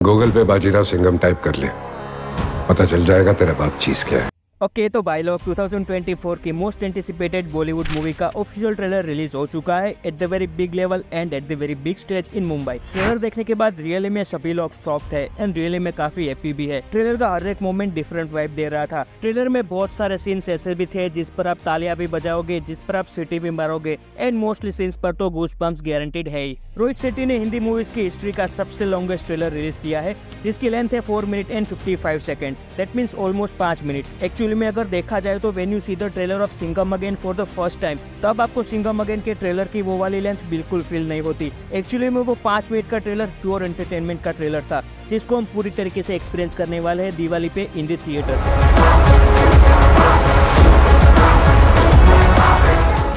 Google पे Bajirao Singham type कर ले, पता चल जाएगा तेरा बाप चीज क्या है। ओके तो भाई लोग 2024 की मोस्ट एंटिसिपेटेड बॉलीवुड मूवी का ऑफिशियल ट्रेलर रिलीज हो चुका है at the very big level and at the very big stage in Mumbai. Trailer देखने के बाद रियली में सभी लोग शॉक्ड है एंड रियली में काफी हैप्पी भी है। ट्रेलर का हर एक मोमेंट डिफरेंट वाइब दे रहा था। ट्रेलर में बहुत सारे सीन्स ऐसे भी थे जिस पर आप तालियां भी बजाओगे, जिस पर आप सीटी भी मारोगे एंड मोस्टली सीन्स पर तो गूज़बम्प्स गारंटीड है ही। रोहित शेट्टी ने हिंदी मूवीज की हिस्ट्री का सबसे लॉन्गेस्ट ट्रेलर रिलीज किया है जिसकी लेंथ है 4 minute and 55 seconds. That means almost 5 minute. Actually में अगर देखा जाए तो when you see the trailer of Singham again for the first time, तब आपको सिंघम अगेन के ट्रेलर की वो वाली लेंथ बिल्कुल फील नहीं होती। एक्चुअली में वो 5 मिनट का ट्रेलर प्योर एंटरटेनमेंट का ट्रेलर था जिसको हम पूरी तरीके से एक्सपीरियंस करने वाले हैं दिवाली पे इन द थिएटर।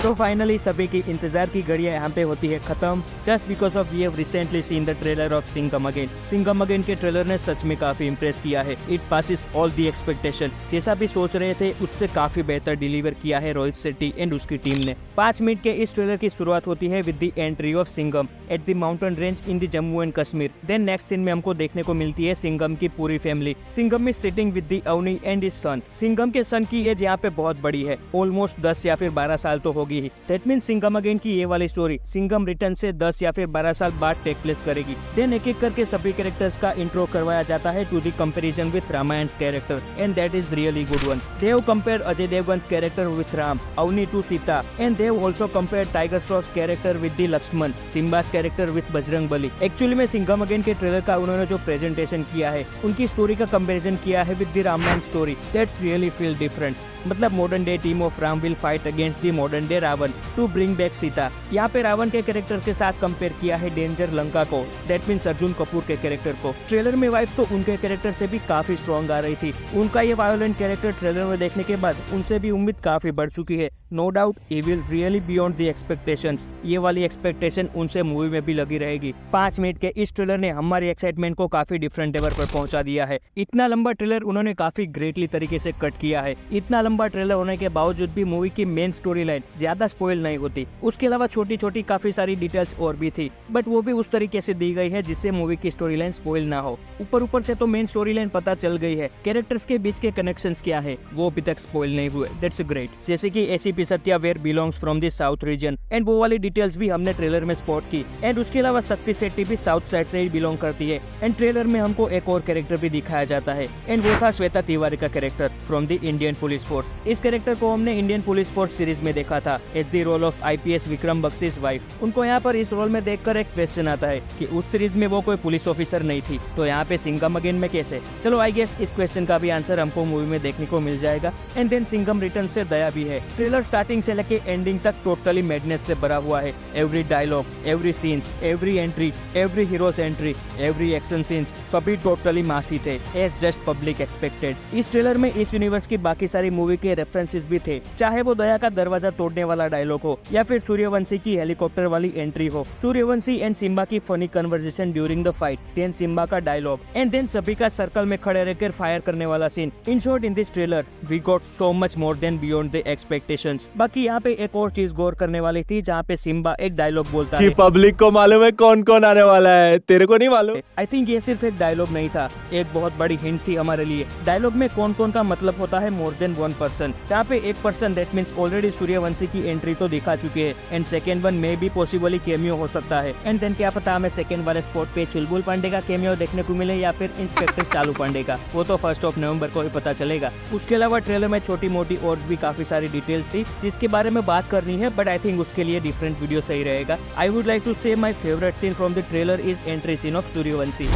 तो फाइनली सभी की इंतजार की घड़ियां यहाँ पे होती है खत्म, just because of we have recently seen the trailer of Singham again. Singham again के ट्रेलर ने सच में काफी इंप्रेस किया है। It passes all the expectation. जैसा भी सोच रहे थे उससे काफी बेहतर डिलीवर किया है रोहित शेट्टी एंड उसकी टीम ने। 5 मिनट के इस ट्रेलर की शुरुआत होती है with the entry of Singham at the mountain range in the Jammu and Kashmir. Then next scene में हमको देखने को मिलती है सिंघम की पूरी family. Singham is sitting with the Avni and his son. Singham के सन की एज यहाँ पे बहुत बड़ी है, ऑलमोस्ट 10 या फिर 12 साल तो होगी ही। दैट मीन्स सिंघम अगेन की ये वाली स्टोरी सिंघम रिटर्न से 10 या फिर 12 साल बाद टेक प्लेस करेगी। देन एक एक करके सभी कैरेक्टर्स का इंट्रो करवाया जाता है to the comparison with Ramayana's character and that is really good one. They have compared Ajay Devgan's character with Ram, Avni to Sita and they have also compared Tiger Shroff's character with the Lakshman, Simmba's character with Bajrang Bali. Actually में Singham again के trailer का उन्होंने जो presentation किया है, उनकी story का comparison किया है with the Ramayana story. That's really feel different. मतलब modern day team of Ram will fight against the modern day Ravan to bring back Sita. यहाँ पे रावण के कैरेक्टर के साथ कंपेयर किया है डेंजर लंका को, दैट मीन्स अर्जुन कपूर के कैरेक्टर को। ट्रेलर में वाइब तो उनके कैरेक्टर से भी काफी स्ट्रॉन्ग आ रही थी। उनका ये वायोलेंट कैरेक्टर ट्रेलर में देखने के बाद उनसे भी उम्मीद काफी बढ़ चुकी है। No doubt he will really beyond the expectations. ये वाली एक्सपेक्टेशन उनसे मूवी में भी लगी रहेगी। 5 मिनट के इस ट्रेलर ने हमारी एक्साइटमेंट को काफी डिफरेंट लेवल पर पहुंचा दिया है। इतना लंबा ट्रेलर उन्होंने काफी ग्रेटली तरीके से कट किया है। इतना लंबा ट्रेलर होने के बावजूद भी मूवी की मेन स्टोरी लाइन ज्यादा स्पॉइल नहीं होती। उसके अलावा छोटी छोटी काफी सारी डिटेल्स और भी थी, बट वो भी उस तरीके से दी गई है जिससे मूवी की स्टोरी लाइन स्पॉइल ना हो। ऊपर से तो मेन स्टोरी लाइन पता चल गई है, कैरेक्टर्स के बीच के कनेक्शंस क्या है वो अभी तक स्पॉइल नहीं हुए। That's great. जैसे कि ACP Satya where belongs from the south region and वो वाली डिटेल्स भी हमने ट्रेलर में स्पॉट की। एंड उसके अलावा शक्ति शेट्टी भी साउथ साइड से ही बिलोंग करती है। एंड ट्रेलर में हमको एक और कैरेक्टर भी दिखाया जाता है एंड वो था श्वेता तिवारी का character from the Indian police force. इस कैरेक्टर को हमने इंडियन पुलिस फोर्स सीरीज में देखा था as the role of IPS Vikram Bakshi's wife. उनको यहाँ पर इस रोल में देखकर एक क्वेश्चन आता है कि उस सीरीज में वो कोई पुलिस ऑफिसर नहीं थी, तो यहाँ पे सिंघम अगेन में कैसे? चलो आई गेस इस क्वेश्चन का भी आंसर हमको मूवी में देखने को मिल जाएगा। एंड देन सिंघम रिटर्न से दया भी है। ट्रेलर स्टार्टिंग से लेके एंडिंग तक टोटली मैडनेस से भरा हुआ है। Every dialogue, every scenes, every entry, every heroes entry, every action scenes सभी टोटली मासी थे एज जस्ट पब्लिक एक्सपेक्टेड। इस ट्रेलर में इस यूनिवर्स की बाकी सारी मूवी के रेफरेंसेस भी थे, चाहे वो दया का दरवाजा तोड़ने वाला डायलॉग हो या फिर सूर्यवंशी की हेलीकॉप्टर वाली एंट्री हो, सूर्यवंशी एंड सिम्बा की funny conversation during the fight, then Simmba का डायलॉग एंड देन सभी का सर्कल में खड़े रहकर फायर करने वाला scene. In short in this trailer we got so much more than beyond the expectations. बाकी यहाँ पे एक और चीज गौर करने वाली थी जहाँ पे सिम्बा एक डायलॉग बोलता है। पब्लिक को मालूम है कौन कौन आने वाला है, तेरे को नहीं मालूम? आई थिंक ये सिर्फ एक डायलॉग नहीं था, एक बहुत बड़ी हिंट थी हमारे लिए। डायलॉग में कौन कौन का मतलब होता है मोर देन 1 पर्सन, जहाँ पे एक person that means already Suryavanshi की एंट्री तो दिखा चुके हैं एंड सेकंड वन में भी पॉसिबली कैमियो हो सकता है। एंड देन क्या पता हमें सेकंड वाले स्पॉट पे चुलबुल पांडे का कैमियो देखने को मिले या फिर इंस्पेक्टर चालू पांडे का, वो तो 1 नवंबर को ही पता चलेगा। उसके अलावा ट्रेलर में छोटी मोटी और भी काफी सारी डिटेल्स थी जिसके बारे में बात करनी है, बट आई थिंक उसके लिए डिफरेंट वीडियो सही रहेगा। I would like to say my favourite scene from the trailer is entry scene of Sooryavanshi.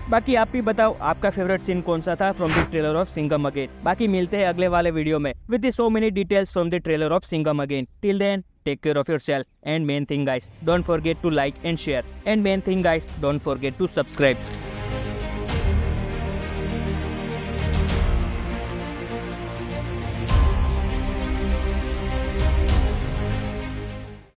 बाकी आप भी बताओ आपका फेवरेट सीन कौन सा था from the trailer of Singham again. बाकी मिलते हैं अगले वाले वीडियो में with so many details from the trailer of Singham again. Till then take care of yourself and main thing guys, don't forget to like and share, and main thing guys, don't forget to subscribe.